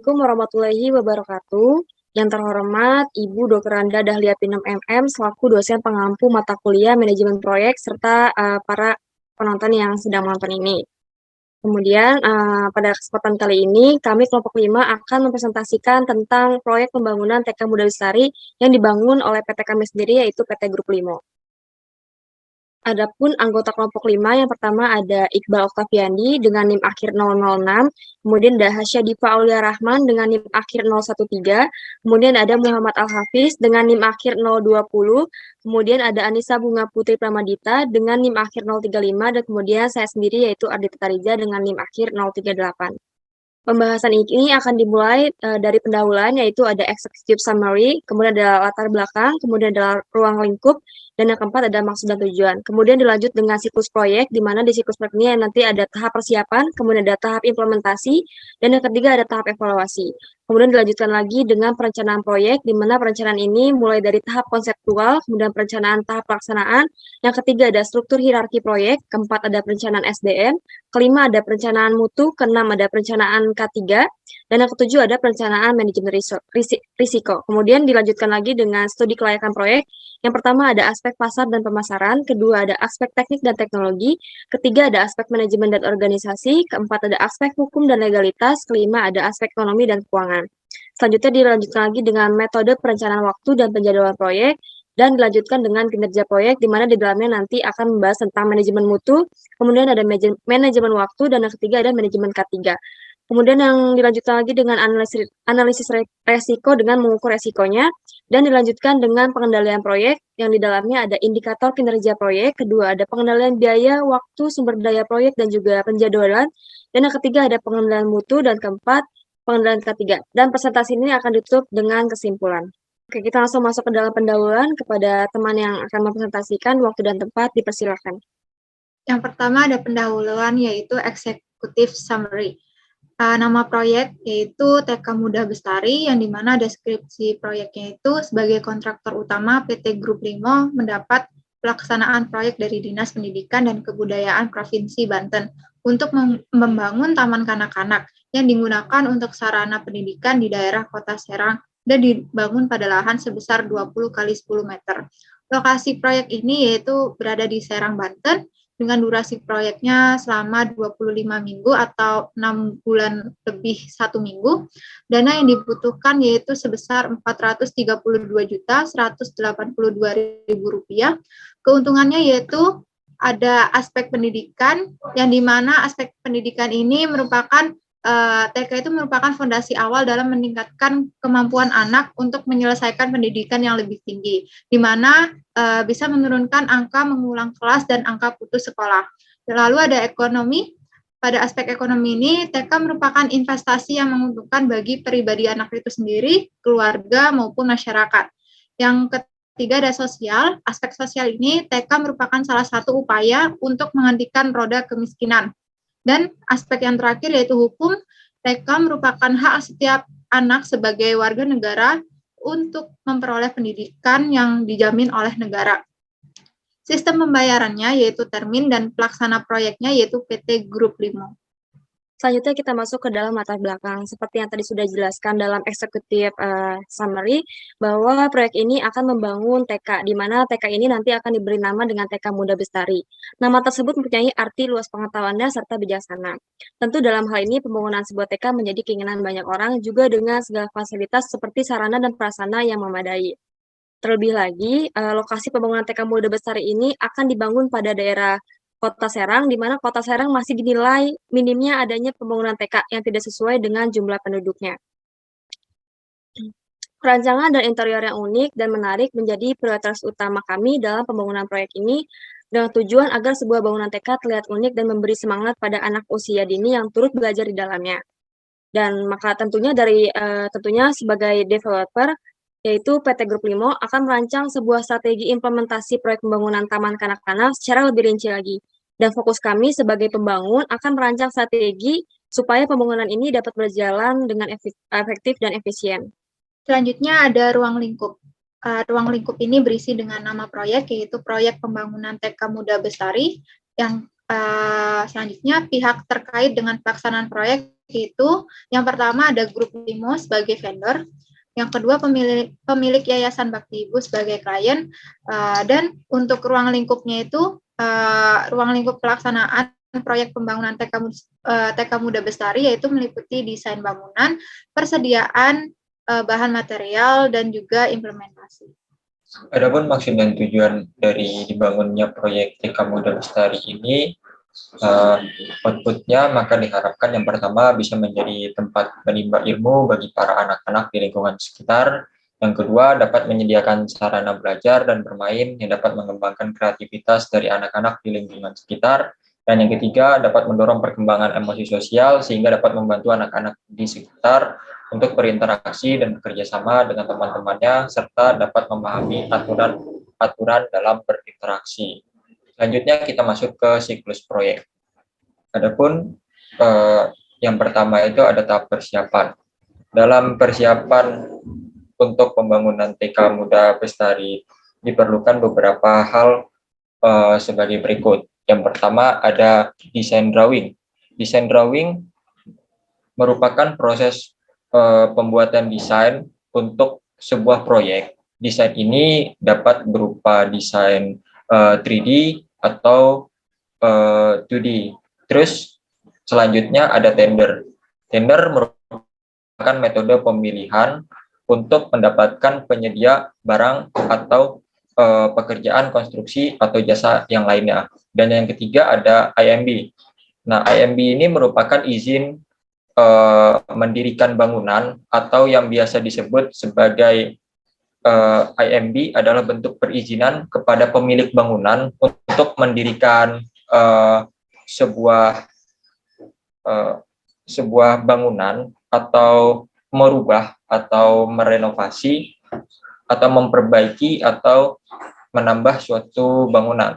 Assalamualaikum warahmatullahi wabarakatuh. Yang terhormat Ibu Dr. Randa Dahlia Pinem MM selaku dosen pengampu mata kuliah manajemen proyek serta para penonton yang sedang menonton ini. Kemudian pada kesempatan kali ini kami kelompok 5 akan mempresentasikan tentang proyek pembangunan TK Muda Lestari yang dibangun oleh PT kami sendiri yaitu PT Grup Limo. Adapun anggota kelompok 5 yang pertama ada Iqbal Oktaviandi dengan NIM akhir 006, kemudian ada Hasya Diva Aulia Rahman dengan NIM akhir 013, kemudian ada Muhammad Al-Hafiz dengan NIM akhir 020, kemudian ada Anissa Bunga Putri Pramadita dengan NIM akhir 035, dan kemudian saya sendiri yaitu Ardita Tariza dengan NIM akhir 038. Pembahasan ini akan dimulai dari pendahuluan, yaitu ada executive summary, kemudian ada latar belakang, kemudian ada ruang lingkup, dan yang keempat ada maksud dan tujuan. Kemudian dilanjut dengan siklus proyek, di mana di siklus proyek ini nanti ada tahap persiapan, kemudian ada tahap implementasi, dan yang ketiga ada tahap evaluasi. Kemudian dilanjutkan lagi dengan perencanaan proyek, di mana perencanaan ini mulai dari tahap konseptual, kemudian perencanaan tahap pelaksanaan, yang ketiga ada struktur hierarki proyek, keempat ada perencanaan SDM, kelima ada perencanaan mutu, keenam ada perencanaan K3, dan yang ketujuh ada perencanaan manajemen risiko. Kemudian dilanjutkan lagi dengan studi kelayakan proyek. Yang pertama ada aspek pasar dan pemasaran, kedua ada aspek teknik dan teknologi, ketiga ada aspek manajemen dan organisasi, keempat ada aspek hukum dan legalitas, kelima ada aspek ekonomi dan keuangan. Selanjutnya dilanjutkan lagi dengan metode perencanaan waktu dan penjadwalan proyek, dan dilanjutkan dengan kinerja proyek, di mana di dalamnya nanti akan membahas tentang manajemen mutu, kemudian ada manajemen waktu, dan yang ketiga ada manajemen K3. Kemudian yang dilanjutkan lagi dengan analisis resiko dengan mengukur resikonya, dan dilanjutkan dengan pengendalian proyek, yang di dalamnya ada indikator kinerja proyek, kedua ada pengendalian biaya, waktu, sumber daya proyek, dan juga penjadwalan, dan yang ketiga ada pengendalian mutu, dan keempat pengendalian K3. Dan presentasi ini akan ditutup dengan kesimpulan. Oke, kita langsung masuk ke dalam pendahuluan. Kepada teman yang akan mempresentasikan, waktu dan tempat dipersilakan. Yang pertama ada pendahuluan yaitu executive summary. Nama proyek yaitu TK Muda Bestari, yang dimana deskripsi proyeknya itu sebagai kontraktor utama PT Grup Limo mendapat pelaksanaan proyek dari Dinas Pendidikan dan Kebudayaan Provinsi Banten untuk membangun taman kanak-kanak yang digunakan untuk sarana pendidikan di daerah Kota Serang dan dibangun pada lahan sebesar 20 kali 10 meter. Lokasi proyek ini yaitu berada di Serang, Banten, dengan durasi proyeknya selama 25 minggu atau 6 bulan lebih 1 minggu. Dana yang dibutuhkan yaitu sebesar Rp432.182.000. Keuntungannya yaitu ada aspek pendidikan, yang dimana aspek pendidikan ini merupakan TK itu merupakan fondasi awal dalam meningkatkan kemampuan anak untuk menyelesaikan pendidikan yang lebih tinggi, di mana bisa menurunkan angka mengulang kelas dan angka putus sekolah. Lalu ada ekonomi. Pada aspek ekonomi ini, TK merupakan investasi yang menguntungkan bagi pribadi anak itu sendiri, keluarga, maupun masyarakat. Yang ketiga ada sosial. Aspek sosial ini, TK merupakan salah satu upaya untuk menghentikan roda kemiskinan. Dan aspek yang terakhir yaitu hukum. TK merupakan hak setiap anak sebagai warga negara untuk memperoleh pendidikan yang dijamin oleh negara. Sistem pembayarannya yaitu termin, dan pelaksana proyeknya yaitu PT Grup Limo. Selanjutnya kita masuk ke dalam latar belakang. Seperti yang tadi sudah dijelaskan dalam executive summary, bahwa proyek ini akan membangun TK, di mana TK ini nanti akan diberi nama dengan TK Muda Bestari. Nama tersebut mempunyai arti luas pengetahuannya serta bijaksana. Tentu dalam hal ini pembangunan sebuah TK menjadi keinginan banyak orang, juga dengan segala fasilitas seperti sarana dan prasarana yang memadai. Terlebih lagi, lokasi pembangunan TK Muda Bestari ini akan dibangun pada daerah Kota Serang, di mana Kota Serang masih dinilai minimnya adanya pembangunan TK yang tidak sesuai dengan jumlah penduduknya. Perancangan dan interior yang unik dan menarik menjadi prioritas utama kami dalam pembangunan proyek ini, dengan tujuan agar sebuah bangunan TK terlihat unik dan memberi semangat pada anak usia dini yang turut belajar di dalamnya. Dan maka tentunya tentunya sebagai developer, yaitu PT Grup Limo akan merancang sebuah strategi implementasi proyek pembangunan taman kanak-kanak secara lebih rinci lagi. Dan fokus kami sebagai pembangun akan merancang strategi supaya pembangunan ini dapat berjalan dengan efektif dan efisien. Selanjutnya ada ruang lingkup. Ruang lingkup ini berisi dengan nama proyek, yaitu Proyek Pembangunan TK Muda Bestari, yang selanjutnya pihak terkait dengan pelaksanaan proyek itu yang pertama ada grup Limo sebagai vendor, yang kedua pemilik Yayasan Bakti Ibu sebagai klien, dan untuk ruang lingkupnya itu ruang lingkup pelaksanaan proyek pembangunan TK Muda Bestari yaitu meliputi desain bangunan, persediaan bahan material, dan juga implementasi. Adapun maksud dan tujuan dari dibangunnya proyek TK Muda Bestari ini, outputnya maka diharapkan yang pertama bisa menjadi tempat menimba ilmu bagi para anak-anak di lingkungan sekitar. Yang kedua, dapat menyediakan sarana belajar dan bermain yang dapat mengembangkan kreativitas dari anak-anak di lingkungan sekitar. Dan yang ketiga, dapat mendorong perkembangan emosi sosial sehingga dapat membantu anak-anak di sekitar untuk berinteraksi dan bekerja sama dengan teman-temannya, serta dapat memahami aturan dalam berinteraksi. Selanjutnya kita masuk ke siklus proyek. Adapun yang pertama itu ada tahap persiapan. Dalam persiapan untuk pembangunan TK Muda Bestari diperlukan beberapa hal sebagai berikut. Yang pertama ada desain drawing. Desain drawing merupakan proses pembuatan desain untuk sebuah proyek. Desain ini dapat berupa desain 3D atau 2D. Terus selanjutnya ada tender. Tender merupakan metode pemilihan untuk mendapatkan penyedia barang atau pekerjaan konstruksi atau jasa yang lainnya. Dan yang ketiga ada IMB. Nah, IMB ini merupakan izin mendirikan bangunan atau yang biasa disebut sebagai IMB adalah bentuk perizinan kepada pemilik bangunan untuk mendirikan sebuah bangunan atau merubah atau merenovasi atau memperbaiki atau menambah suatu bangunan.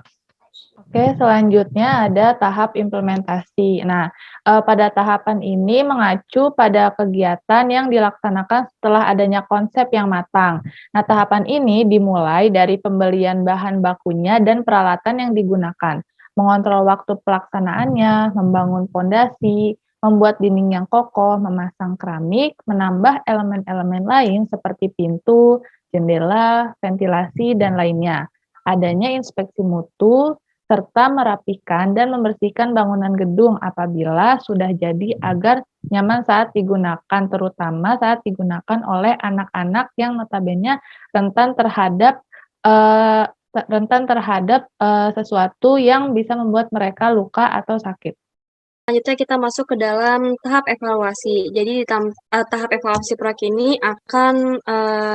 Oke, selanjutnya ada tahap implementasi. Nah, pada tahapan ini mengacu pada kegiatan yang dilaksanakan setelah adanya konsep yang matang. Nah, tahapan ini dimulai dari pembelian bahan bakunya dan peralatan yang digunakan, mengontrol waktu pelaksanaannya, membangun fondasi, membuat dinding yang kokoh, memasang keramik, menambah elemen-elemen lain seperti pintu, jendela, ventilasi, dan lainnya. Adanya inspeksi mutu, serta merapikan dan membersihkan bangunan gedung apabila sudah jadi agar nyaman saat digunakan, terutama saat digunakan oleh anak-anak yang notabene rentan terhadap sesuatu yang bisa membuat mereka luka atau sakit. Selanjutnya kita masuk ke dalam tahap evaluasi. Jadi di tahap evaluasi proyek ini akan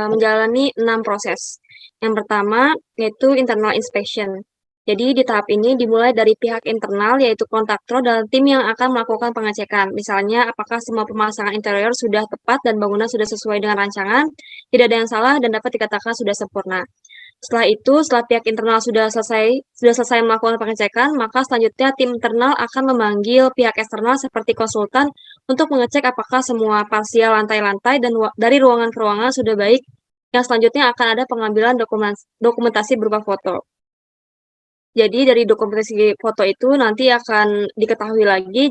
menjalani 6 proses. Yang pertama yaitu internal inspection. Jadi di tahap ini dimulai dari pihak internal yaitu kontraktor dan tim yang akan melakukan pengecekan. Misalnya apakah semua pemasangan interior sudah tepat dan bangunan sudah sesuai dengan rancangan, tidak ada yang salah dan dapat dikatakan sudah sempurna. Setelah itu, setelah pihak internal sudah selesai melakukan pengecekan, maka selanjutnya tim internal akan memanggil pihak eksternal seperti konsultan untuk mengecek apakah semua parsial lantai-lantai dan dari ruangan ke ruangan sudah baik. Yang selanjutnya akan ada pengambilan dokumentasi berupa foto. Jadi dari dokumentasi foto itu nanti akan diketahui lagi,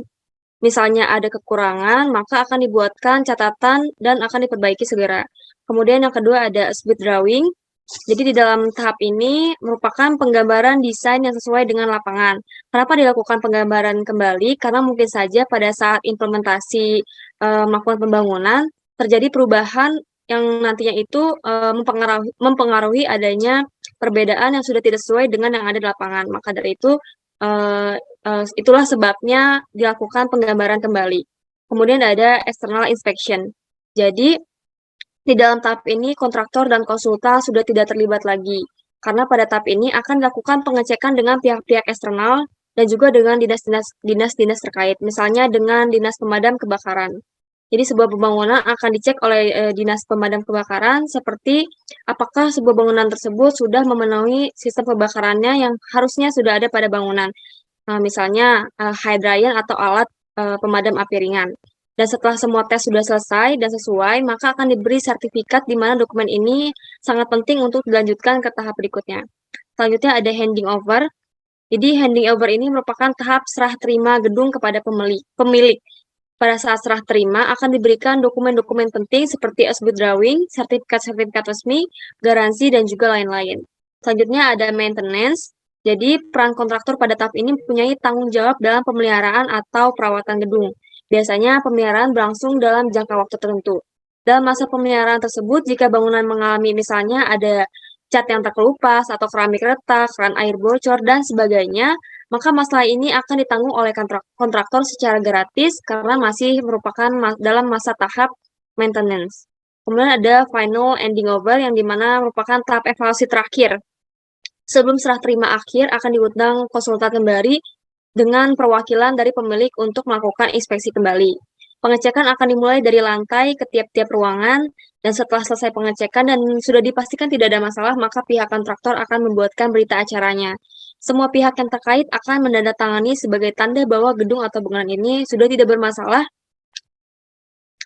misalnya ada kekurangan, maka akan dibuatkan catatan dan akan diperbaiki segera. Kemudian yang kedua ada speed drawing. Jadi di dalam tahap ini merupakan penggambaran desain yang sesuai dengan lapangan. Kenapa dilakukan penggambaran kembali? Karena mungkin saja pada saat implementasi melakukan pembangunan terjadi perubahan yang nantinya itu mempengaruhi adanya perbedaan yang sudah tidak sesuai dengan yang ada di lapangan. Maka dari itu itulah sebabnya dilakukan penggambaran kembali. Kemudian ada external inspection. Jadi di dalam tahap ini, kontraktor dan konsultan sudah tidak terlibat lagi, karena pada tahap ini akan dilakukan pengecekan dengan pihak-pihak eksternal dan juga dengan dinas-dinas terkait, misalnya dengan dinas pemadam kebakaran. Jadi sebuah pembangunan akan dicek oleh dinas pemadam kebakaran seperti apakah sebuah bangunan tersebut sudah memenuhi sistem pembakarannya yang harusnya sudah ada pada bangunan, misalnya hydrant atau alat pemadam api ringan. Dan setelah semua tes sudah selesai dan sesuai, maka akan diberi sertifikat di mana dokumen ini sangat penting untuk dilanjutkan ke tahap berikutnya. Selanjutnya ada handing over. Jadi handing over ini merupakan tahap serah terima gedung kepada pemilik. Pada saat serah terima akan diberikan dokumen-dokumen penting seperti as-built drawing, sertifikat-sertifikat resmi, garansi, dan juga lain-lain. Selanjutnya ada maintenance. Jadi peran kontraktor pada tahap ini mempunyai tanggung jawab dalam pemeliharaan atau perawatan gedung. Biasanya pemeliharaan berlangsung dalam jangka waktu tertentu. Dalam masa pemeliharaan tersebut, jika bangunan mengalami misalnya ada cat yang terkelupas atau keramik retak, keran air bocor, dan sebagainya, maka masalah ini akan ditanggung oleh kontraktor secara gratis karena masih merupakan dalam masa tahap maintenance. Kemudian ada final ending over yang dimana merupakan tahap evaluasi terakhir. Sebelum serah terima akhir akan diundang konsultan kembali dengan perwakilan dari pemilik untuk melakukan inspeksi kembali. Pengecekan akan dimulai dari lantai ke tiap-tiap ruangan, dan setelah selesai pengecekan dan sudah dipastikan tidak ada masalah, maka pihak kontraktor akan membuatkan berita acaranya. Semua pihak yang terkait akan menandatangani sebagai tanda bahwa gedung atau bangunan ini sudah tidak bermasalah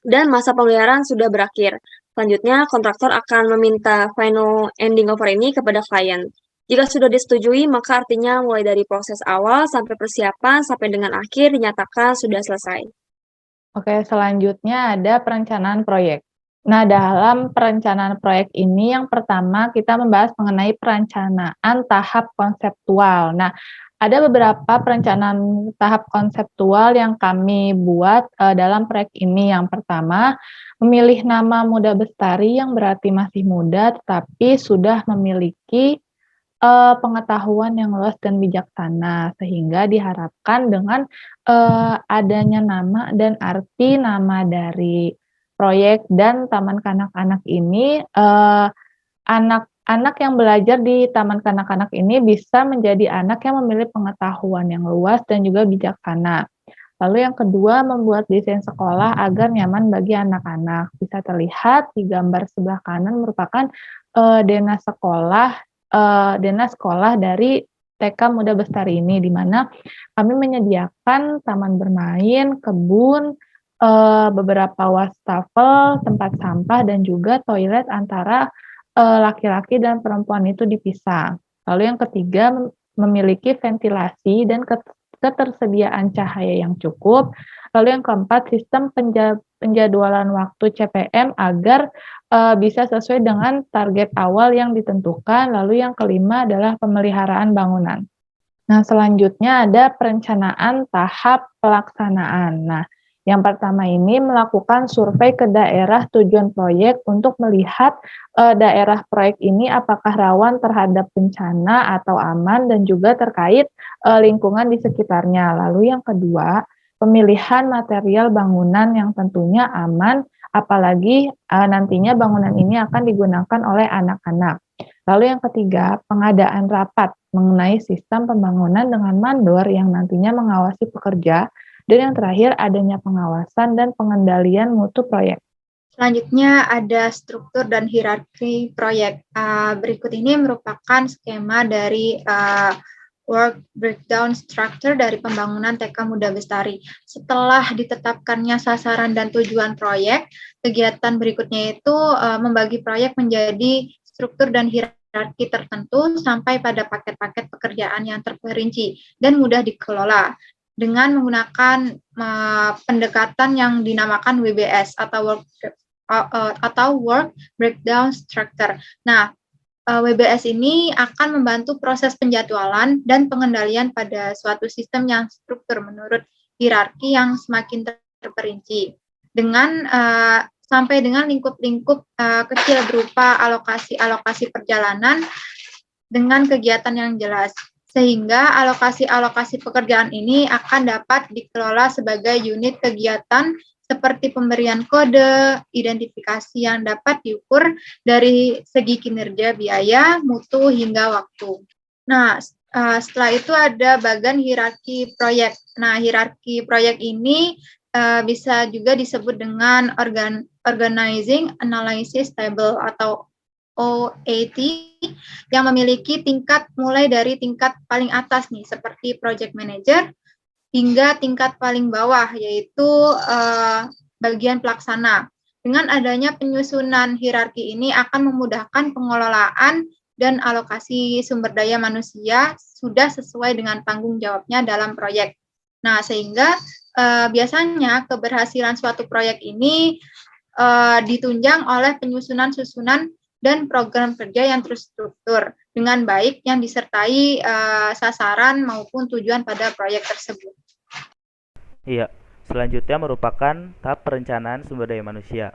dan masa pemeliharaan sudah berakhir. Selanjutnya, kontraktor akan meminta final ending over ini kepada klien. Jika sudah disetujui, maka artinya mulai dari proses awal sampai persiapan sampai dengan akhir dinyatakan sudah selesai. Oke, selanjutnya ada perencanaan proyek. Nah, dalam perencanaan proyek ini yang pertama kita membahas mengenai perencanaan tahap konseptual. Nah, ada beberapa perencanaan tahap konseptual yang kami buat dalam proyek ini. Yang pertama, memilih nama Muda Bestari yang berarti masih muda tetapi sudah memiliki pengetahuan yang luas dan bijaksana, sehingga diharapkan dengan adanya nama dan arti nama dari proyek dan taman kanak-kanak ini, anak-anak yang belajar di taman kanak-kanak ini bisa menjadi anak yang memiliki pengetahuan yang luas dan juga bijaksana. Lalu yang kedua, membuat desain sekolah agar nyaman bagi anak-anak. Bisa terlihat di gambar sebelah kanan merupakan denah sekolah dari TK Muda Bestari ini, di mana kami menyediakan taman bermain, kebun, beberapa wastafel, tempat sampah, dan juga toilet antara laki-laki dan perempuan itu dipisah. Lalu yang ketiga, memiliki ventilasi dan ketersediaan cahaya yang cukup. Lalu yang keempat, sistem penjadwalan waktu CPM agar bisa sesuai dengan target awal yang ditentukan. Lalu yang kelima adalah pemeliharaan bangunan. Nah, selanjutnya ada perencanaan tahap pelaksanaan. Nah, yang pertama ini melakukan survei ke daerah tujuan proyek untuk melihat daerah proyek ini apakah rawan terhadap bencana atau aman dan juga terkait lingkungan di sekitarnya. Lalu yang kedua, pemilihan material bangunan yang tentunya aman, apalagi nantinya bangunan ini akan digunakan oleh anak-anak. Lalu yang ketiga, pengadaan rapat mengenai sistem pembangunan dengan mandor yang nantinya mengawasi pekerja. Dan yang terakhir, adanya pengawasan dan pengendalian mutu proyek. Selanjutnya ada struktur dan hierarki proyek. Berikut ini merupakan skema dari work breakdown structure dari pembangunan TK Muda Bestari. Setelah ditetapkannya sasaran dan tujuan proyek, kegiatan berikutnya itu membagi proyek menjadi struktur dan hierarki tertentu sampai pada paket-paket pekerjaan yang terperinci dan mudah dikelola dengan menggunakan pendekatan yang dinamakan WBS atau work breakdown structure. Nah, WBS ini akan membantu proses penjadwalan dan pengendalian pada suatu sistem yang struktur menurut hierarki yang semakin terperinci dengan sampai dengan lingkup-lingkup kecil berupa alokasi perjalanan dengan kegiatan yang jelas. Sehingga alokasi pekerjaan ini akan dapat dikelola sebagai unit kegiatan seperti pemberian kode, identifikasi yang dapat diukur dari segi kinerja, biaya, mutu, hingga waktu. Nah, setelah itu ada bagian hierarki proyek. Nah, hierarki proyek ini bisa juga disebut dengan Organizing Analysis Table atau OAT yang memiliki tingkat mulai dari tingkat paling atas nih seperti project manager hingga tingkat paling bawah yaitu bagian pelaksana. Dengan adanya penyusunan hierarki ini akan memudahkan pengelolaan dan alokasi sumber daya manusia sudah sesuai dengan tanggung jawabnya dalam proyek. Nah, sehingga biasanya keberhasilan suatu proyek ini ditunjang oleh penyusunan-susunan dan program kerja yang terstruktur dengan baik yang disertai sasaran maupun tujuan pada proyek tersebut. Iya, selanjutnya merupakan tahap perencanaan sumber daya manusia.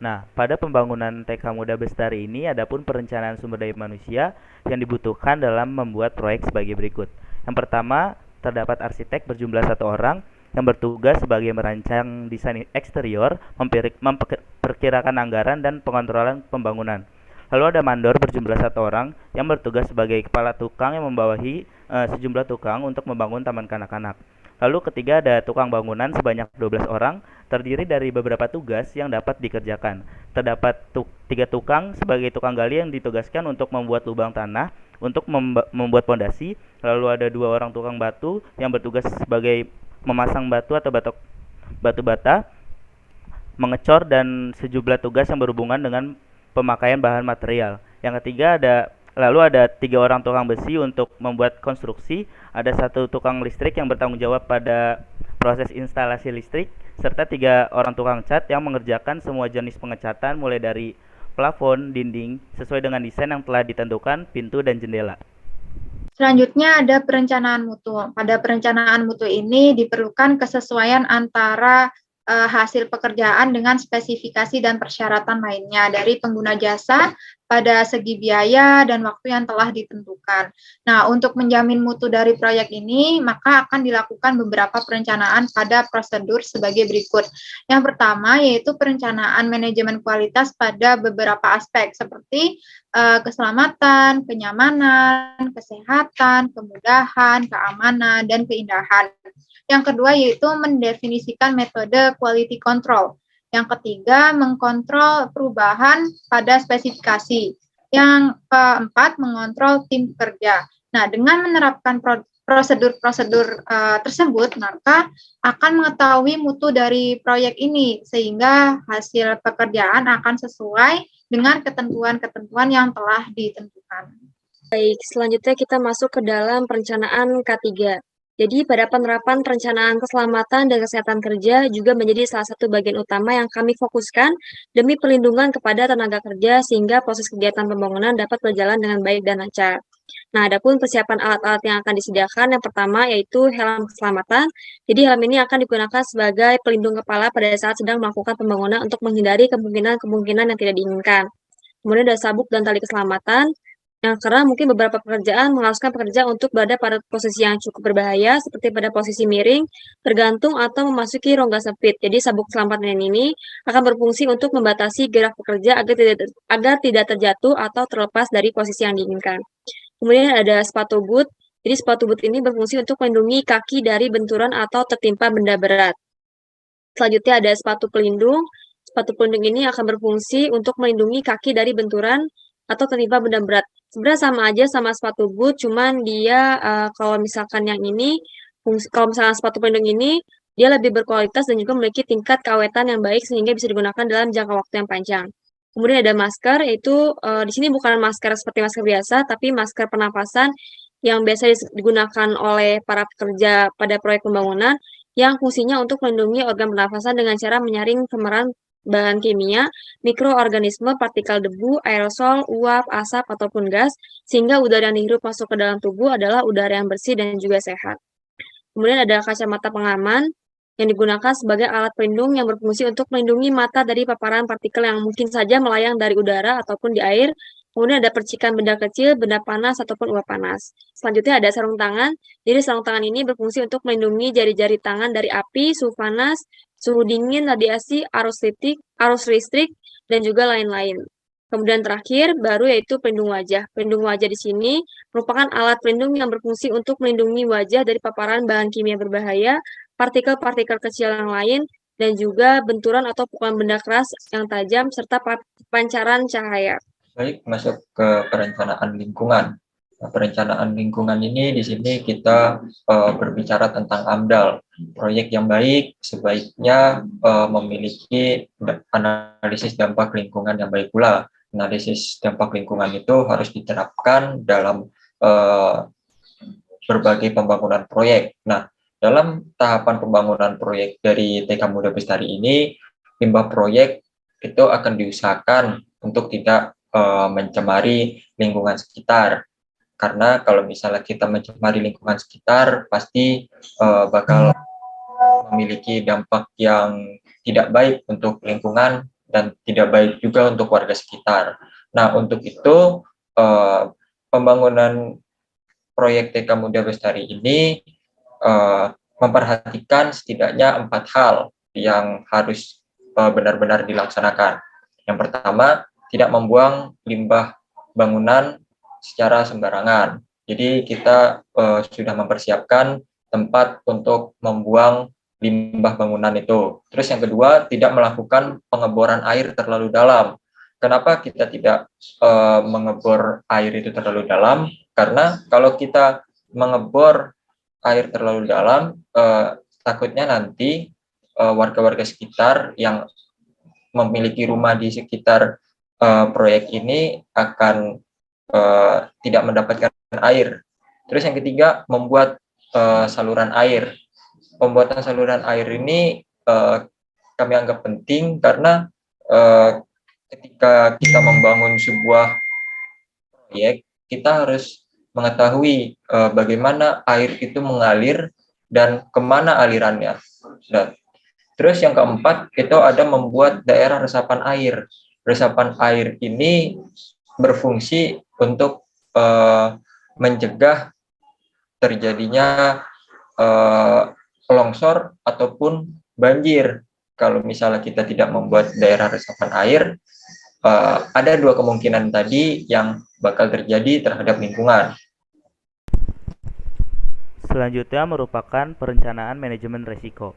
Nah, pada pembangunan TK Muda Bestari ini adapun perencanaan sumber daya manusia yang dibutuhkan dalam membuat proyek sebagai berikut. Yang pertama, terdapat arsitek berjumlah 1 orang yang bertugas sebagai merancang desain eksterior, memperkirakan anggaran dan pengontrolan pembangunan. Lalu ada mandor berjumlah 1 orang yang bertugas sebagai kepala tukang yang membawahi sejumlah tukang untuk membangun taman kanak-kanak. Lalu ketiga ada tukang bangunan sebanyak 12 orang, terdiri dari beberapa tugas yang dapat dikerjakan. Terdapat 3 tukang sebagai tukang gali yang ditugaskan untuk membuat lubang tanah untuk membuat pondasi. Lalu ada 2 orang tukang batu yang bertugas sebagai memasang batu atau batu bata, mengecor, dan sejumlah tugas yang berhubungan dengan pemakaian bahan material. Yang ketiga lalu ada 3 orang tukang besi untuk membuat konstruksi, ada 1 tukang listrik yang bertanggung jawab pada proses instalasi listrik, serta 3 orang tukang cat yang mengerjakan semua jenis pengecatan mulai dari plafon, dinding, sesuai dengan desain yang telah ditentukan, pintu, dan jendela. Selanjutnya ada perencanaan mutu. Pada perencanaan mutu ini diperlukan kesesuaian antara hasil pekerjaan dengan spesifikasi dan persyaratan lainnya dari pengguna jasa pada segi biaya dan waktu yang telah ditentukan. Nah, untuk menjamin mutu dari proyek ini, maka akan dilakukan beberapa perencanaan pada prosedur sebagai berikut. Yang pertama yaitu perencanaan manajemen kualitas pada beberapa aspek seperti keselamatan, kenyamanan, kesehatan, kemudahan, keamanan, dan keindahan. Yang kedua yaitu mendefinisikan metode quality control. Yang ketiga, mengkontrol perubahan pada spesifikasi. Yang keempat, mengontrol tim kerja. Nah, dengan menerapkan prosedur-prosedur tersebut, maka akan mengetahui mutu dari proyek ini, sehingga hasil pekerjaan akan sesuai dengan ketentuan-ketentuan yang telah ditentukan. Baik, selanjutnya kita masuk ke dalam perencanaan K3. Jadi pada penerapan perencanaan keselamatan dan kesehatan kerja juga menjadi salah satu bagian utama yang kami fokuskan demi perlindungan kepada tenaga kerja sehingga proses kegiatan pembangunan dapat berjalan dengan baik dan lancar. Nah, adapun persiapan alat-alat yang akan disediakan, yang pertama yaitu helm keselamatan. Jadi helm ini akan digunakan sebagai pelindung kepala pada saat sedang melakukan pembangunan untuk menghindari kemungkinan-kemungkinan yang tidak diinginkan. Kemudian ada sabuk dan tali keselamatan, yang karena mungkin beberapa pekerjaan mengharuskan pekerja untuk berada pada posisi yang cukup berbahaya, seperti pada posisi miring, tergantung, atau memasuki rongga sempit. Jadi sabuk keselamatan ini akan berfungsi untuk membatasi gerak pekerja agar tidak terjatuh atau terlepas dari posisi yang diinginkan. Kemudian ada sepatu boot. Jadi sepatu boot ini berfungsi untuk melindungi kaki dari benturan atau tertimpa benda berat. Selanjutnya ada sepatu pelindung. Sepatu pelindung ini akan berfungsi untuk melindungi kaki dari benturan atau tertimpa benda berat. Sebenarnya sama aja sama sepatu boot, cuman dia kalau misalkan sepatu pelindung ini dia lebih berkualitas dan juga memiliki tingkat keawetan yang baik sehingga bisa digunakan dalam jangka waktu yang panjang. Kemudian ada masker, yaitu di sini bukan masker seperti masker biasa, tapi masker pernapasan yang biasa digunakan oleh para pekerja pada proyek pembangunan yang fungsinya untuk melindungi organ pernapasan dengan cara menyaring pemeran bahan kimia, mikroorganisme, partikel debu, aerosol, uap, asap, ataupun gas, sehingga udara yang dihirup masuk ke dalam tubuh adalah udara yang bersih dan juga sehat. Kemudian ada kacamata pengaman yang digunakan sebagai alat pelindung yang berfungsi untuk melindungi mata dari paparan partikel yang mungkin saja melayang dari udara ataupun di air. Kemudian ada percikan benda kecil, benda panas, ataupun uap panas. Selanjutnya ada sarung tangan. Jadi sarung tangan ini berfungsi untuk melindungi jari-jari tangan dari api, suhu panas, suhu dingin, radiasi, arus listrik, dan juga lain-lain. Kemudian terakhir baru yaitu pelindung wajah. Pelindung wajah di sini merupakan alat pelindung yang berfungsi untuk melindungi wajah dari paparan bahan kimia berbahaya, partikel-partikel kecil yang lain, dan juga benturan atau pukulan benda keras yang tajam serta pancaran cahaya. Baik, masuk ke perencanaan lingkungan. Nah, perencanaan lingkungan ini di sini kita berbicara tentang AMDAL. Proyek yang baik sebaiknya memiliki analisis dampak lingkungan yang baik pula. Analisis dampak lingkungan itu harus diterapkan dalam berbagai pembangunan proyek. Nah, Dalam tahapan pembangunan proyek dari TK Muda Bestari ini, limbah proyek itu akan diusahakan untuk tidak mencemari lingkungan sekitar. Karena kalau misalnya kita mencemari lingkungan sekitar, pasti bakal memiliki dampak yang tidak baik untuk lingkungan dan tidak baik juga untuk warga sekitar. Nah, untuk itu pembangunan proyek TK Muda Bestari ini memperhatikan setidaknya 4 hal yang harus benar-benar dilaksanakan. Yang pertama, tidak membuang limbah bangunan secara sembarangan. Jadi kita sudah mempersiapkan tempat untuk membuang limbah bangunan itu. Terus yang kedua, tidak melakukan pengeboran air terlalu dalam. Kenapa kita tidak mengebor air itu terlalu dalam? Karena kalau kita mengebor air terlalu dalam, takutnya nanti warga-warga sekitar yang memiliki rumah di sekitar proyek ini akan tidak mendapatkan air. Terus yang ketiga, membuat saluran air. Pembuatan saluran air ini kami anggap penting karena ketika kita membangun sebuah proyek, kita harus mengetahui bagaimana air itu mengalir dan kemana alirannya. Dan terus yang keempat, itu ada membuat daerah resapan air. Resapan air ini berfungsi untuk mencegah terjadinya longsor ataupun banjir. Kalau misalnya kita tidak membuat daerah resapan air, ada 2 kemungkinan tadi yang bakal terjadi terhadap lingkungan. Selanjutnya merupakan perencanaan manajemen risiko.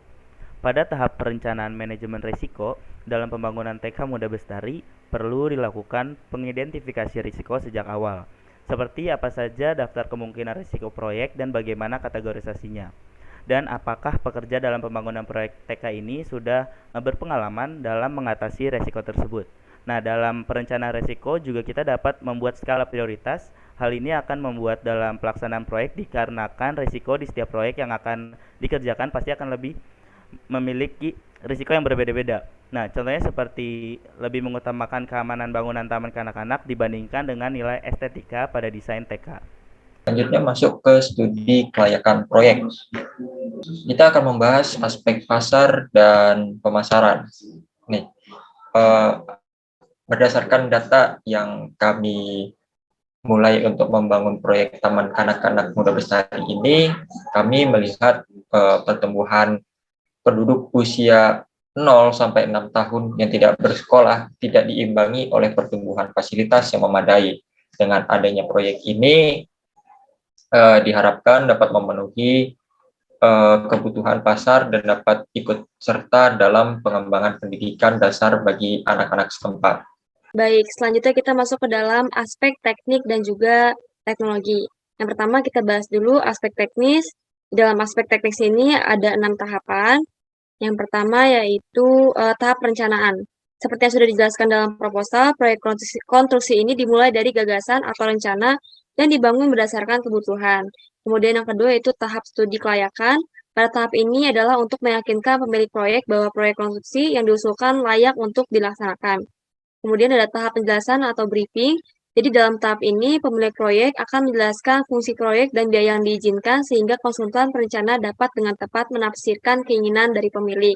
Pada tahap perencanaan manajemen risiko, dalam pembangunan TK Muda Bestari, perlu dilakukan pengidentifikasi risiko sejak awal, seperti apa saja daftar kemungkinan risiko proyek dan bagaimana kategorisasinya. Dan apakah pekerja dalam pembangunan proyek TK ini sudah berpengalaman dalam mengatasi risiko tersebut. Nah, dalam perencanaan risiko juga kita dapat membuat skala prioritas. Hal ini akan membuat dalam pelaksanaan proyek dikarenakan risiko di setiap proyek yang akan dikerjakan pasti akan lebih memiliki risiko yang berbeda-beda. Nah, contohnya seperti lebih mengutamakan keamanan bangunan taman kanak-kanak dibandingkan dengan nilai estetika pada desain TK. Selanjutnya masuk ke studi kelayakan proyek. Kita akan membahas aspek pasar dan pemasaran. Nih, berdasarkan data yang kami mulai untuk membangun proyek Taman Kanak-Kanak Muda Bestari ini, kami melihat pertumbuhan penduduk usia 0 sampai 6 tahun yang tidak bersekolah tidak diimbangi oleh pertumbuhan fasilitas yang memadai. Dengan adanya proyek ini diharapkan dapat memenuhi kebutuhan pasar dan dapat ikut serta dalam pengembangan pendidikan dasar bagi anak-anak setempat. Baik, selanjutnya kita masuk ke dalam aspek teknik dan juga teknologi. Yang pertama kita bahas dulu aspek teknis. Dalam aspek teknis ini ada 6 tahapan. Yang pertama yaitu tahap perencanaan. Seperti yang sudah dijelaskan dalam proposal, proyek konstruksi ini dimulai dari gagasan atau rencana dan dibangun berdasarkan kebutuhan. Kemudian yang kedua yaitu tahap studi kelayakan. Pada tahap ini adalah untuk meyakinkan pemilik proyek bahwa proyek konstruksi yang diusulkan layak untuk dilaksanakan. Kemudian ada tahap penjelasan atau briefing. Jadi dalam tahap ini, pemilik proyek akan menjelaskan fungsi proyek dan biaya yang diizinkan sehingga konsultan perencana dapat dengan tepat menafsirkan keinginan dari pemilik.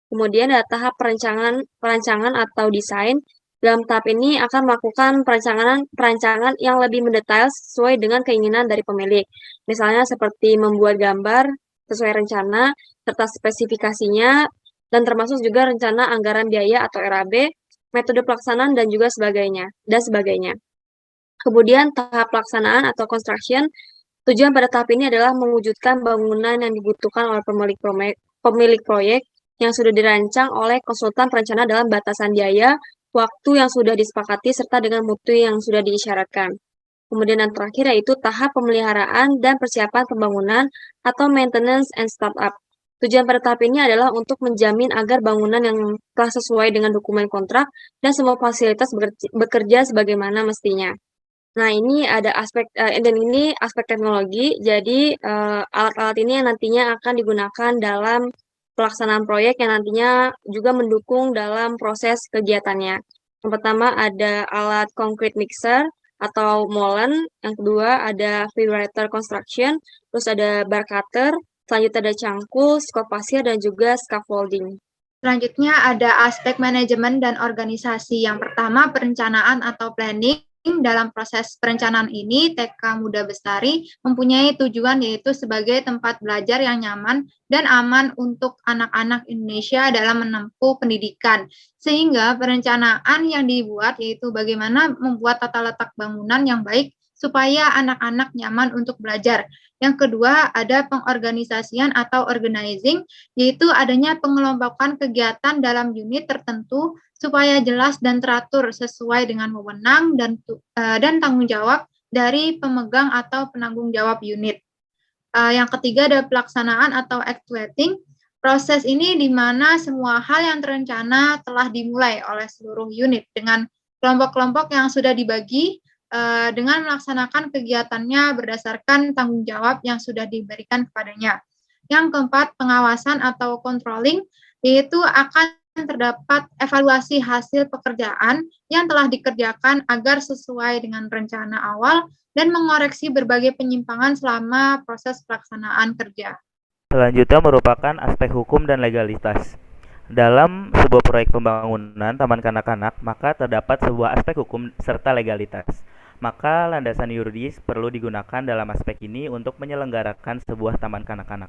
Kemudian ada tahap perancangan atau desain. Dalam tahap ini akan melakukan perancangan yang lebih mendetail sesuai dengan keinginan dari pemilik. Misalnya seperti membuat gambar sesuai rencana, serta spesifikasinya, dan termasuk juga rencana anggaran biaya atau RAB, metode pelaksanaan dan juga sebagainya. Kemudian tahap pelaksanaan atau construction, tujuan pada tahap ini adalah mewujudkan bangunan yang dibutuhkan oleh pemilik proyek yang sudah dirancang oleh konsultan perencana dalam batasan biaya, waktu yang sudah disepakati serta dengan mutu yang sudah diisyaratkan. Kemudian yang terakhir yaitu tahap pemeliharaan dan persiapan pembangunan atau maintenance and startup. Tujuan pada tahap ini adalah untuk menjamin agar bangunan yang telah sesuai dengan dokumen kontrak dan semua fasilitas bekerja sebagaimana mestinya. Nah, ini ada dan ini aspek teknologi. Jadi, alat-alat ini yang nantinya akan digunakan dalam pelaksanaan proyek yang nantinya juga mendukung dalam proses kegiatannya. Yang pertama ada alat concrete mixer atau molen, yang kedua ada vibrator construction, terus ada bar cutter, selanjutnya ada cangkul, skop pasir, dan juga scaffolding. Selanjutnya ada aspek manajemen dan organisasi. Yang pertama perencanaan atau planning. Dalam proses perencanaan ini, TK Muda Bestari mempunyai tujuan yaitu sebagai tempat belajar yang nyaman dan aman untuk anak-anak Indonesia dalam menempuh pendidikan. Sehingga perencanaan yang dibuat yaitu bagaimana membuat tata letak bangunan yang baik supaya anak-anak nyaman untuk belajar. Yang kedua, ada pengorganisasian atau organizing, yaitu adanya pengelompokan kegiatan dalam unit tertentu supaya jelas dan teratur sesuai dengan wewenang dan tanggung jawab dari pemegang atau penanggung jawab unit. Yang ketiga ada pelaksanaan atau actuating. Proses ini di mana semua hal yang terencana telah dimulai oleh seluruh unit dengan kelompok-kelompok yang sudah dibagi dengan melaksanakan kegiatannya berdasarkan tanggung jawab yang sudah diberikan kepadanya. Yang keempat, pengawasan atau controlling, yaitu akan terdapat evaluasi hasil pekerjaan yang telah dikerjakan agar sesuai dengan rencana awal dan mengoreksi berbagai penyimpangan selama proses pelaksanaan kerja. Selanjutnya merupakan aspek hukum dan legalitas. Dalam sebuah proyek pembangunan taman kanak-kanak, maka terdapat sebuah aspek hukum serta legalitas. Maka landasan yuridis perlu digunakan dalam aspek ini untuk menyelenggarakan sebuah taman kanak-kanak.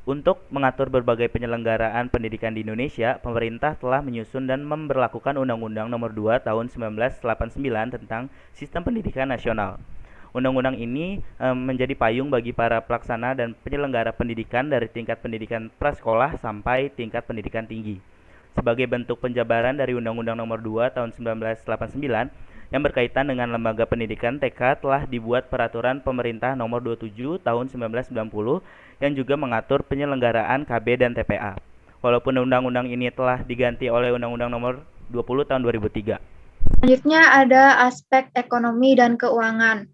Untuk mengatur berbagai penyelenggaraan pendidikan di Indonesia, pemerintah telah menyusun dan memberlakukan Undang-Undang Nomor 2 Tahun 1989 tentang Sistem Pendidikan Nasional. Undang-undang ini menjadi payung bagi para pelaksana dan penyelenggara pendidikan dari tingkat pendidikan prasekolah sampai tingkat pendidikan tinggi. Sebagai bentuk penjabaran dari Undang-Undang Nomor 2 Tahun 1989 yang berkaitan dengan lembaga pendidikan TK, telah dibuat Peraturan Pemerintah Nomor 27 Tahun 1990 yang juga mengatur penyelenggaraan KB dan TPA. Walaupun undang-undang ini telah diganti oleh Undang-Undang Nomor 20 Tahun 2003. Selanjutnya ada aspek ekonomi dan keuangan.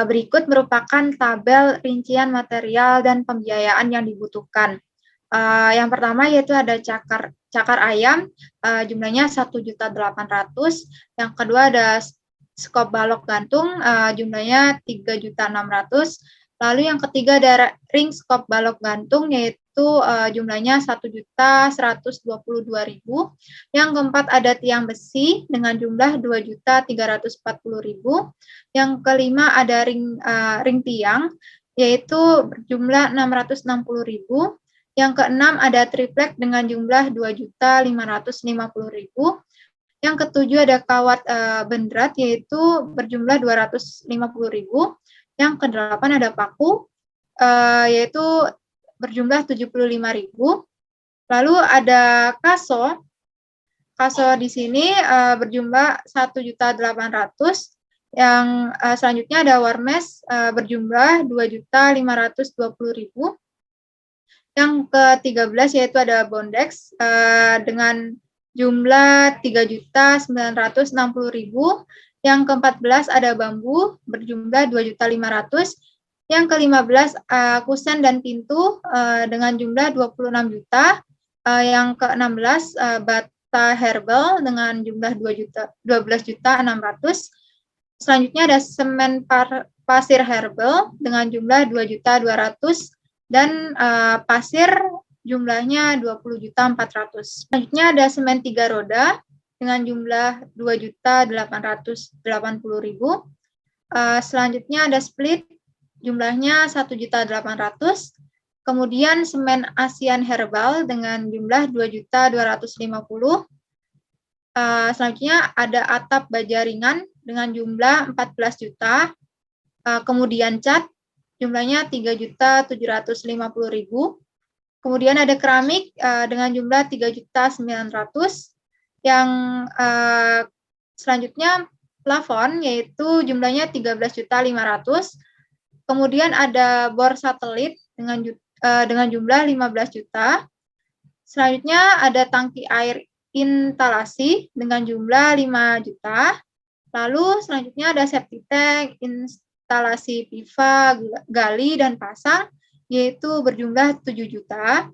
Berikut merupakan tabel rincian material dan pembiayaan yang dibutuhkan. Yang pertama yaitu ada cakar ayam, jumlahnya 1.800.000. Yang kedua ada skop balok gantung, jumlahnya 3.600.000. Lalu yang ketiga ada ring skop balok gantung, yaitu jumlahnya 1.122.000. Yang keempat ada tiang besi dengan jumlah 2.340.000. Yang kelima ada ring tiang, yaitu berjumlah 660.000. Yang keenam ada triplek dengan jumlah 2.550.000. Yang ketujuh ada kawat bendrat, yaitu berjumlah 250.000. Yang kedelapan ada paku, yaitu berjumlah 75.000. Lalu ada kaso di sini berjumlah 1.800.000. Yang selanjutnya ada warmes berjumlah 2.520.000. Yang ke-13 yaitu ada bondex dengan jumlah 3.960.000. Yang ke-14 ada bambu berjumlah 2.500.000. Yang ke-15 kusen dan pintu dengan jumlah 26 juta. Yang ke-16 bata herbal dengan jumlah 12.600.000. Selanjutnya ada semen pasir herbal dengan jumlah 2.200.000 dan pasir jumlahnya 20.400.000. Selanjutnya ada semen 3 roda dengan jumlah 2.880.000. Selanjutnya ada split jumlahnya 1.800.000. Kemudian semen ASEAN herbal dengan jumlah 2.250.000. Selanjutnya ada atap baja ringan dengan jumlah 14 juta. Kemudian cat jumlahnya 3.750.000. Kemudian ada keramik dengan jumlah 3.900.000. Yang selanjutnya plafon yaitu jumlahnya 13.500.000. Kemudian ada bor satelit dengan jumlah 15 juta. Selanjutnya ada tangki air instalasi dengan jumlah 5 juta. Lalu selanjutnya ada septic tank, instalasi pipa, gali, dan pasang, yaitu berjumlah 7 juta.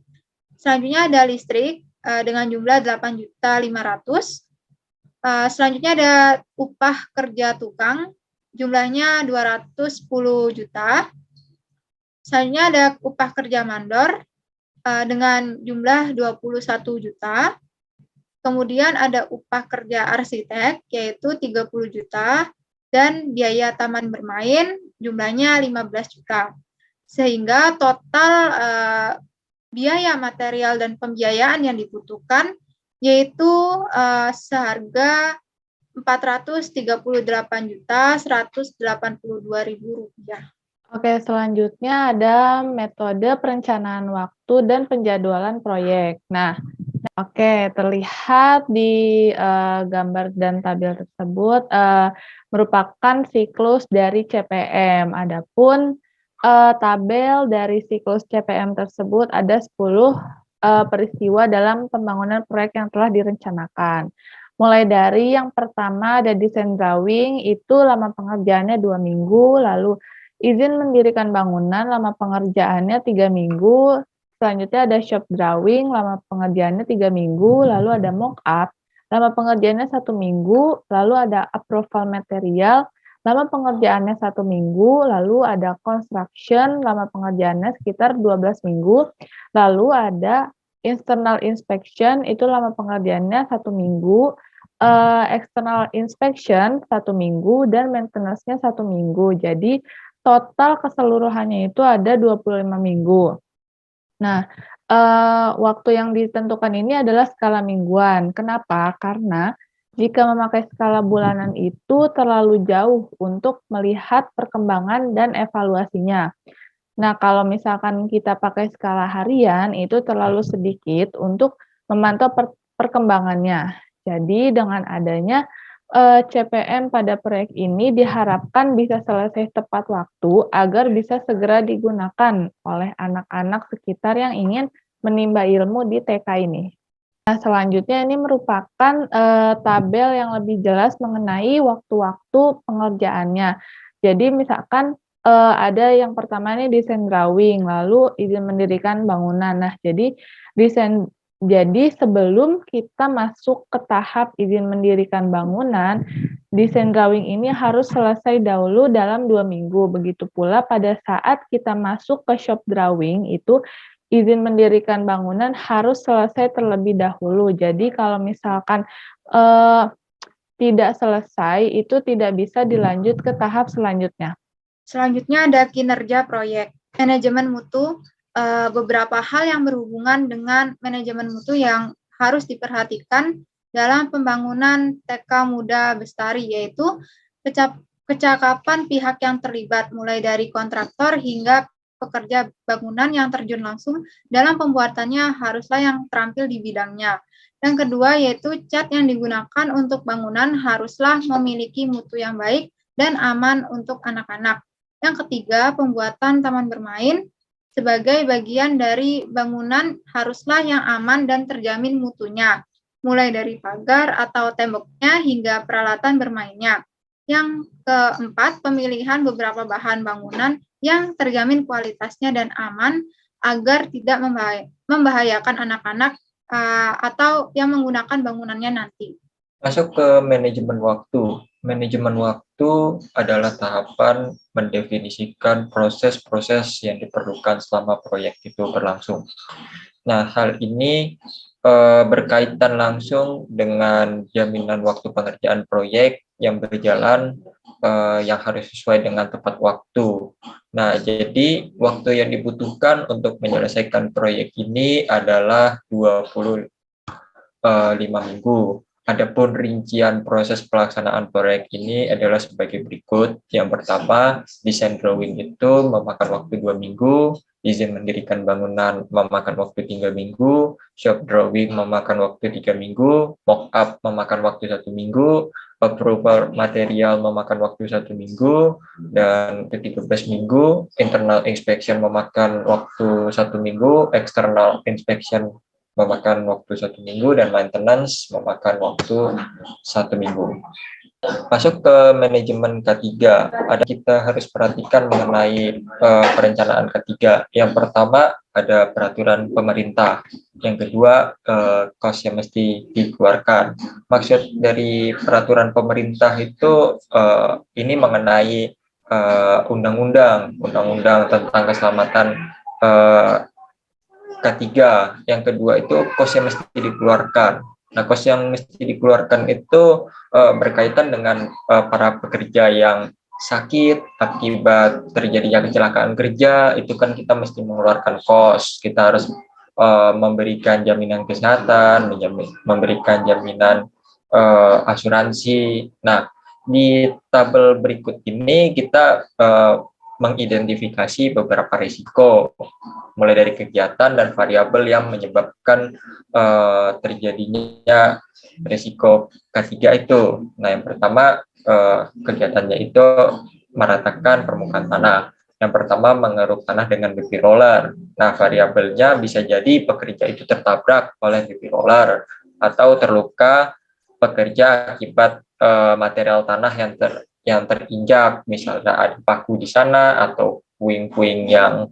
Selanjutnya ada listrik dengan jumlah 8.500.000. Selanjutnya ada upah kerja tukang, jumlahnya 210 juta. Selanjutnya ada upah kerja mandor dengan jumlah 21 juta. Kemudian ada upah kerja arsitek yaitu 30 juta dan biaya taman bermain jumlahnya 15 juta. Sehingga total biaya material dan pembiayaan yang dibutuhkan yaitu seharga Rp438.182.000. Oke, selanjutnya ada metode perencanaan waktu dan penjadwalan proyek. Nah, oke, terlihat di gambar dan tabel tersebut merupakan siklus dari CPM. Adapun tabel dari siklus CPM tersebut ada 10 peristiwa dalam pembangunan proyek yang telah direncanakan. Mulai dari yang pertama ada desain drawing, itu lama pengerjaannya 2 minggu, lalu izin mendirikan bangunan, lama pengerjaannya 3 minggu, selanjutnya ada shop drawing, lama pengerjaannya 3 minggu, lalu ada mock-up, lama pengerjaannya 1 minggu, lalu ada approval material, lama pengerjaannya 1 minggu, lalu ada construction, lama pengerjaannya sekitar 12 minggu, lalu ada internal inspection, itu lama pengerjaannya 1 minggu, external inspection 1 minggu, dan maintenance-nya 1 minggu. Jadi total keseluruhannya itu ada 25 minggu. Nah, waktu yang ditentukan ini adalah skala mingguan. Kenapa? Karena jika memakai skala bulanan itu terlalu jauh untuk melihat perkembangan dan evaluasinya. Nah, kalau misalkan kita pakai skala harian, itu terlalu sedikit untuk memantau perkembangannya. Jadi, dengan adanya CPM pada proyek ini diharapkan bisa selesai tepat waktu agar bisa segera digunakan oleh anak-anak sekitar yang ingin menimba ilmu di TK ini. Nah, selanjutnya ini merupakan tabel yang lebih jelas mengenai waktu-waktu pengerjaannya. Jadi misalkan ada yang pertama ini desain drawing, lalu izin mendirikan bangunan. Nah, jadi sebelum kita masuk ke tahap izin mendirikan bangunan, desain drawing ini harus selesai dahulu dalam 2 minggu. Begitu pula pada saat kita masuk ke shop drawing, itu izin mendirikan bangunan harus selesai terlebih dahulu. Jadi kalau misalkan tidak selesai, itu tidak bisa dilanjut ke tahap selanjutnya. Selanjutnya ada kinerja proyek. Manajemen mutu, beberapa hal yang berhubungan dengan manajemen mutu yang harus diperhatikan dalam pembangunan TK Muda Bestari, yaitu kecakapan pihak yang terlibat, mulai dari kontraktor hingga pekerja bangunan yang terjun langsung dalam pembuatannya haruslah yang terampil di bidangnya. Yang kedua yaitu cat yang digunakan untuk bangunan haruslah memiliki mutu yang baik dan aman untuk anak-anak. Yang ketiga, pembuatan taman bermain sebagai bagian dari bangunan haruslah yang aman dan terjamin mutunya, mulai dari pagar atau temboknya hingga peralatan bermainnya. Yang keempat, pemilihan beberapa bahan bangunan yang terjamin kualitasnya dan aman agar tidak membahayakan anak-anak atau yang menggunakan bangunannya nanti. Masuk ke manajemen waktu. Manajemen waktu adalah tahapan mendefinisikan proses-proses yang diperlukan selama proyek itu berlangsung. Nah, hal ini berkaitan langsung dengan jaminan waktu pengerjaan proyek yang berjalan yang harus sesuai dengan tepat waktu. Nah, jadi waktu yang dibutuhkan untuk menyelesaikan proyek ini adalah 25 minggu. Adapun rincian proses pelaksanaan proyek ini adalah sebagai berikut. Yang pertama, desain drawing itu memakan waktu 2 minggu, izin mendirikan bangunan memakan waktu 3 minggu, shop drawing memakan waktu 3 minggu, mock-up memakan waktu 1 minggu, approval material memakan waktu 1 minggu, dan 13 minggu, internal inspection memakan waktu 1 minggu, external inspection memakan waktu 1 minggu, dan maintenance memakan waktu 1 minggu. Masuk ke manajemen K3, kita harus perhatikan mengenai perencanaan K3. Yang pertama ada peraturan pemerintah, yang kedua cost yang mesti dikeluarkan. Maksud dari peraturan pemerintah itu ini mengenai undang-undang tentang keselamatan K3. Yang kedua itu cost yang mesti dikeluarkan. Nah, cost yang mesti dikeluarkan itu berkaitan dengan para pekerja yang sakit akibat terjadinya kecelakaan kerja. Itu kan kita mesti mengeluarkan cost. Kita harus memberikan jaminan kesehatan, memberikan jaminan asuransi. Nah, di tabel berikut ini kita mengidentifikasi beberapa risiko, mulai dari kegiatan dan variabel yang menyebabkan terjadinya risiko K3 itu. Nah, yang pertama kegiatannya itu meratakan permukaan tanah. Yang pertama mengeruk tanah dengan baby roller. Nah, variabelnya bisa jadi pekerja itu tertabrak oleh baby roller atau terluka pekerja akibat material tanah yang terinjak, misalnya ada paku di sana atau puing-puing yang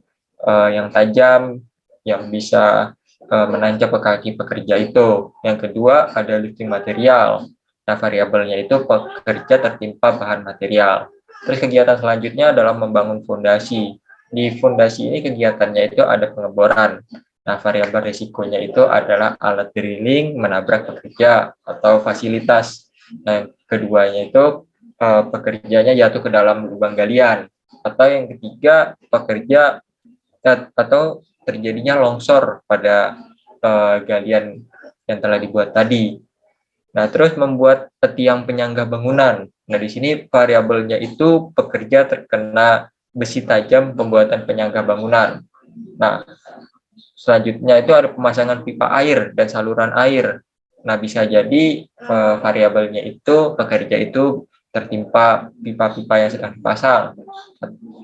tajam yang bisa menancap ke kaki pekerja itu. Yang kedua ada lifting material. Nah, variabelnya itu pekerja tertimpa bahan material. Terus kegiatan selanjutnya adalah membangun fondasi. Di fondasi ini kegiatannya itu ada pengeboran. Nah, variabel risikonya itu adalah alat drilling menabrak pekerja atau fasilitas. Nah, keduanya itu pekerjanya jatuh ke dalam lubang galian. Atau yang ketiga, pekerja atau terjadinya longsor pada galian yang telah dibuat tadi. Nah, terus membuat tiang penyangga bangunan. Nah, di sini variabelnya itu pekerja terkena besi tajam pembuatan penyangga bangunan. Nah, selanjutnya itu ada pemasangan pipa air dan saluran air. Nah, bisa jadi variabelnya itu pekerja itu tertimpa pipa-pipa yang sedang dipasang.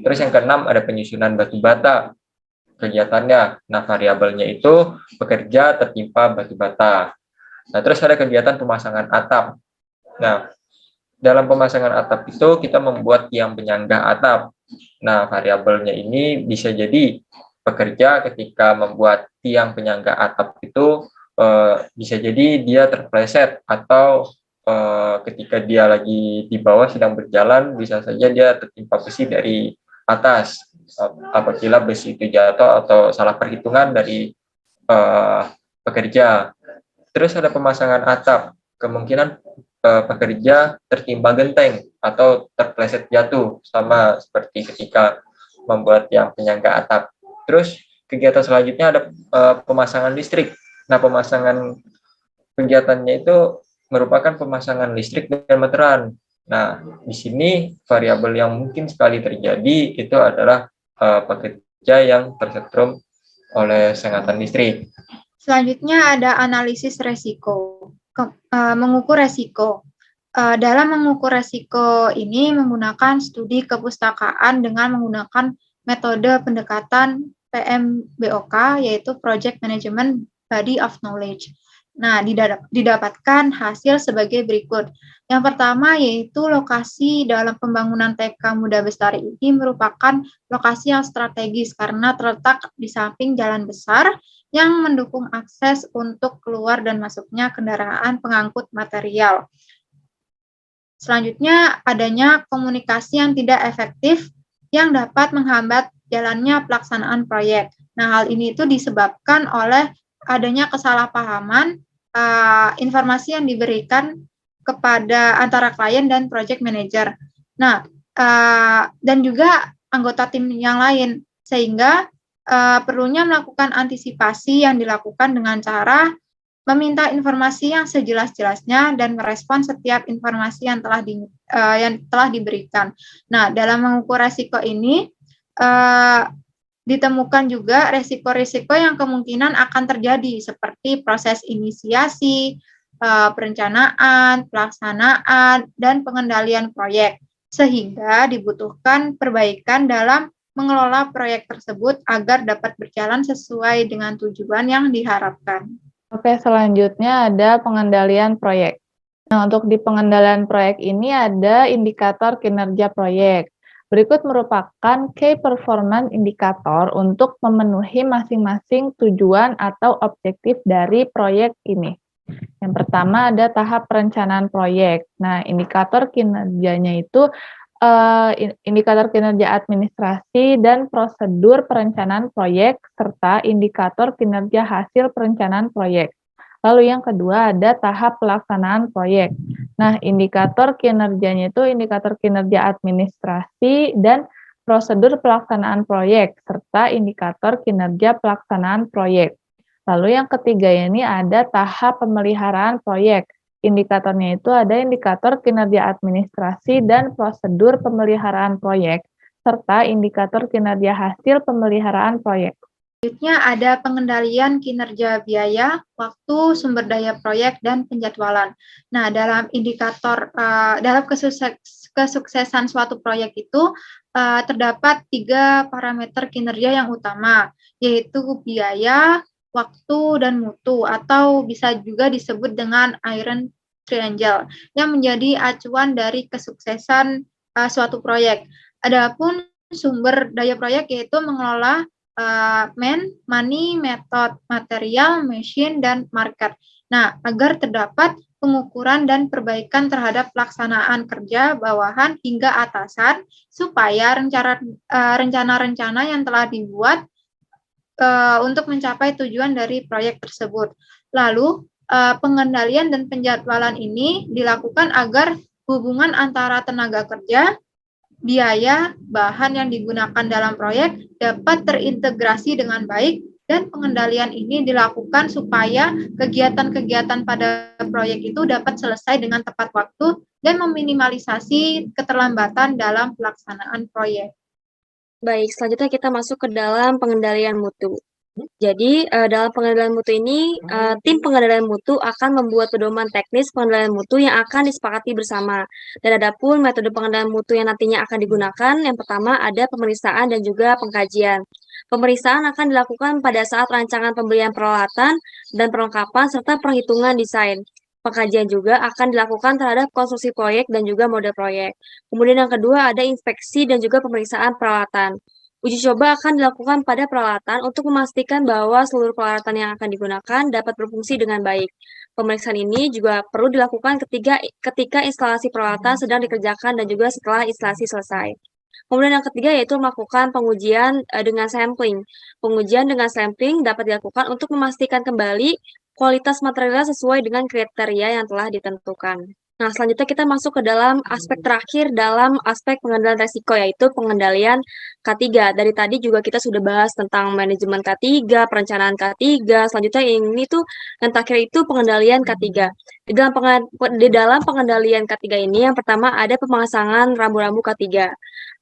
Terus yang keenam ada penyusunan batu bata kegiatannya. Nah, variabelnya itu pekerja tertimpa batu bata. Nah, terus ada kegiatan pemasangan atap. Nah, dalam pemasangan atap itu kita membuat tiang penyangga atap. Nah, variabelnya ini bisa jadi pekerja ketika membuat tiang penyangga atap itu bisa jadi dia terpleset atau ketika dia lagi di bawah sedang berjalan bisa saja dia tertimpa besi dari atas. Apabila besi itu jatuh atau salah perhitungan dari pekerja. Terus ada pemasangan atap, kemungkinan pekerja tertimpa genteng atau terpleset jatuh, sama seperti ketika membuat yang penyangga atap. Terus kegiatan selanjutnya ada pemasangan listrik. Nah, pemasangan kegiatannya itu merupakan pemasangan listrik dan meteran. Nah, di sini variabel yang mungkin sekali terjadi itu adalah pekerja yang tersetrum oleh sengatan listrik. Selanjutnya ada analisis resiko, mengukur resiko. Dalam mengukur resiko ini menggunakan studi kepustakaan dengan menggunakan metode pendekatan PMBOK, yaitu Project Management Body of Knowledge. Nah, didapatkan hasil sebagai berikut. Yang pertama yaitu lokasi dalam pembangunan TK Muda Bestari ini merupakan lokasi yang strategis karena terletak di samping jalan besar yang mendukung akses untuk keluar dan masuknya kendaraan pengangkut material. Selanjutnya, adanya komunikasi yang tidak efektif yang dapat menghambat jalannya pelaksanaan proyek. Nah, hal ini itu disebabkan oleh adanya kesalahpahaman informasi yang diberikan kepada antara klien dan project manager. Nah, dan juga anggota tim yang lain, sehingga perlunya melakukan antisipasi yang dilakukan dengan cara meminta informasi yang sejelas-jelasnya dan merespon setiap informasi yang telah diberikan. Nah, dalam mengukur resiko ini ditemukan juga resiko-resiko yang kemungkinan akan terjadi seperti proses inisiasi, perencanaan, pelaksanaan, dan pengendalian proyek, sehingga dibutuhkan perbaikan dalam mengelola proyek tersebut agar dapat berjalan sesuai dengan tujuan yang diharapkan. Oke, selanjutnya ada pengendalian proyek. Nah, untuk di pengendalian proyek ini ada indikator kinerja proyek. Berikut merupakan Key Performance Indicator untuk memenuhi masing-masing tujuan atau objektif dari proyek ini. Yang pertama ada tahap perencanaan proyek. Nah, indikator kinerjanya itu indikator kinerja administrasi dan prosedur perencanaan proyek serta indikator kinerja hasil perencanaan proyek. Lalu yang kedua ada tahap pelaksanaan proyek. Nah, indikator kinerjanya itu indikator kinerja administrasi dan prosedur pelaksanaan proyek serta indikator kinerja pelaksanaan proyek. Lalu yang ketiga ini ada tahap pemeliharaan proyek. Indikatornya itu ada indikator kinerja administrasi dan prosedur pemeliharaan proyek serta indikator kinerja hasil pemeliharaan proyek. Selanjutnya ada pengendalian kinerja biaya, waktu, sumber daya proyek, dan penjadwalan. Nah, dalam indikator dalam kesuksesan suatu proyek itu terdapat 3 parameter kinerja yang utama, yaitu biaya, waktu, dan mutu, atau bisa juga disebut dengan Iron Triangle, yang menjadi acuan dari kesuksesan suatu proyek. Adapun sumber daya proyek yaitu mengelola money, method, material, machine, dan market. Nah, agar terdapat pengukuran dan perbaikan terhadap pelaksanaan kerja bawahan hingga atasan, supaya rencana-rencana yang telah dibuat untuk mencapai tujuan dari proyek tersebut. Lalu, pengendalian dan penjadwalan ini dilakukan agar hubungan antara tenaga kerja, biaya, bahan yang digunakan dalam proyek dapat terintegrasi dengan baik, dan pengendalian ini dilakukan supaya kegiatan-kegiatan pada proyek itu dapat selesai dengan tepat waktu dan meminimalisasi keterlambatan dalam pelaksanaan proyek. Baik, selanjutnya kita masuk ke dalam pengendalian mutu. Jadi, dalam pengendalian mutu ini, tim pengendalian mutu akan membuat pedoman teknis pengendalian mutu yang akan disepakati bersama. Dan adapun metode pengendalian mutu yang nantinya akan digunakan, yang pertama ada pemeriksaan dan juga pengkajian. Pemeriksaan akan dilakukan pada saat rancangan pembelian peralatan dan perlengkapan serta perhitungan desain. Pengkajian juga akan dilakukan terhadap konstruksi proyek dan juga model proyek. Kemudian yang kedua ada inspeksi dan juga pemeriksaan peralatan. Uji coba akan dilakukan pada peralatan untuk memastikan bahwa seluruh peralatan yang akan digunakan dapat berfungsi dengan baik. Pemeriksaan ini juga perlu dilakukan ketika instalasi peralatan sedang dikerjakan dan juga setelah instalasi selesai. Kemudian yang ketiga yaitu melakukan pengujian dengan sampling. Pengujian dengan sampling dapat dilakukan untuk memastikan kembali kualitas material sesuai dengan kriteria yang telah ditentukan. Nah, selanjutnya kita masuk ke dalam aspek terakhir dalam aspek pengendalian resiko, yaitu pengendalian K3. Dari tadi juga kita sudah bahas tentang manajemen K3, perencanaan K3, selanjutnya ini tuh yang terakhir itu pengendalian K3. Di dalam pengendalian K3 ini yang pertama ada pemasangan rambu-rambu K3.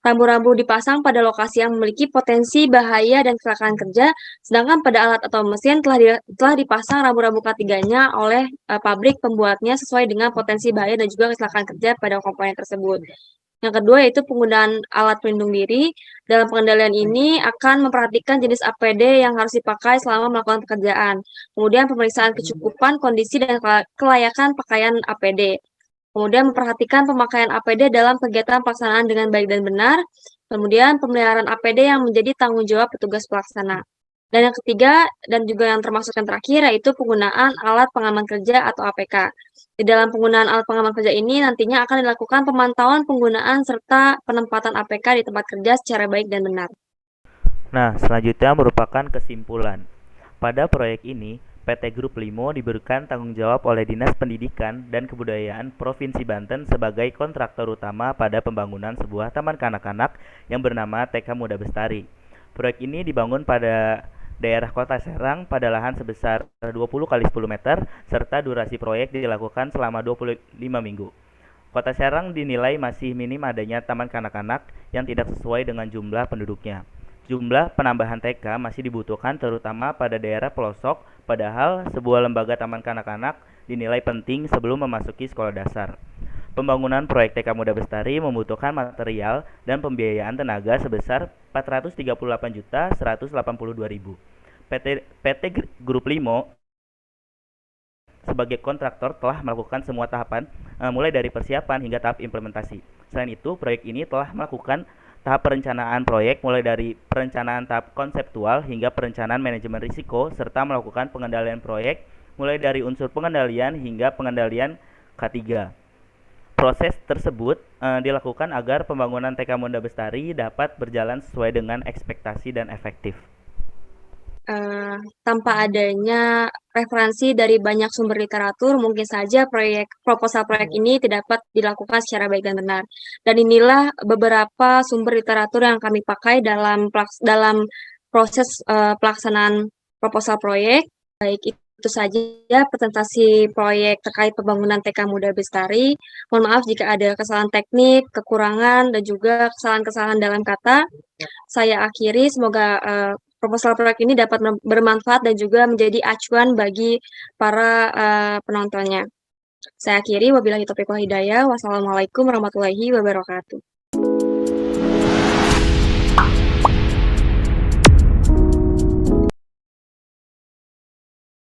Rambu-rambu dipasang pada lokasi yang memiliki potensi bahaya dan kecelakaan kerja, sedangkan pada alat atau mesin telah dipasang rambu-rambu K3-nya oleh pabrik pembuatnya sesuai dengan potensi bahaya dan juga kecelakaan kerja pada komponen tersebut. Yang kedua yaitu penggunaan alat pelindung diri. Dalam pengendalian ini akan memperhatikan jenis APD yang harus dipakai selama melakukan pekerjaan. Kemudian pemeriksaan kecukupan, kondisi, dan kelayakan pakaian APD. Kemudian memperhatikan pemakaian APD dalam kegiatan pelaksanaan dengan baik dan benar. Kemudian pemeliharaan APD yang menjadi tanggung jawab petugas pelaksana. Dan yang ketiga, dan juga yang termasuk yang terakhir, yaitu penggunaan alat pengaman kerja atau APK. Di dalam penggunaan alat pengaman kerja ini nantinya akan dilakukan pemantauan penggunaan serta penempatan APK di tempat kerja secara baik dan benar. Nah, selanjutnya merupakan kesimpulan. Pada proyek ini, PT Grup Limo diberikan tanggung jawab oleh Dinas Pendidikan dan Kebudayaan Provinsi Banten sebagai kontraktor utama pada pembangunan sebuah taman kanak-kanak yang bernama TK Muda Bestari. Proyek ini dibangun pada daerah Kota Serang pada lahan sebesar 20 x 10 meter serta durasi proyek dilakukan selama 25 minggu. Kota Serang dinilai masih minim adanya taman kanak-kanak yang tidak sesuai dengan jumlah penduduknya. Jumlah penambahan TK masih dibutuhkan terutama pada daerah pelosok, padahal sebuah lembaga taman kanak-kanak dinilai penting sebelum memasuki sekolah dasar. Pembangunan proyek TK Muda Bestari membutuhkan material dan pembiayaan tenaga sebesar Rp438.182.000. PT Grup Limo sebagai kontraktor telah melakukan semua tahapan mulai dari persiapan hingga tahap implementasi. Selain itu, proyek ini telah melakukan tahap perencanaan proyek mulai dari perencanaan tahap konseptual hingga perencanaan manajemen risiko serta melakukan pengendalian proyek mulai dari unsur pengendalian hingga pengendalian K3. Proses tersebut dilakukan agar pembangunan TK Muda Bestari dapat berjalan sesuai dengan ekspektasi dan efektif. Tanpa adanya referensi dari banyak sumber literatur, mungkin saja proposal proyek ini tidak dapat dilakukan secara baik dan benar. Dan inilah beberapa sumber literatur yang kami pakai dalam proses pelaksanaan proposal proyek, baik itu saja presentasi proyek terkait pembangunan TK Muda Bestari. Mohon maaf jika ada kesalahan teknik, kekurangan, dan juga kesalahan-kesalahan dalam kata. Saya akhiri, semoga proposal proyek ini dapat bermanfaat dan juga menjadi acuan bagi para penontonnya. Saya akhiri, wabillahi taufiq wal hidayah. Wassalamualaikum warahmatullahi wabarakatuh.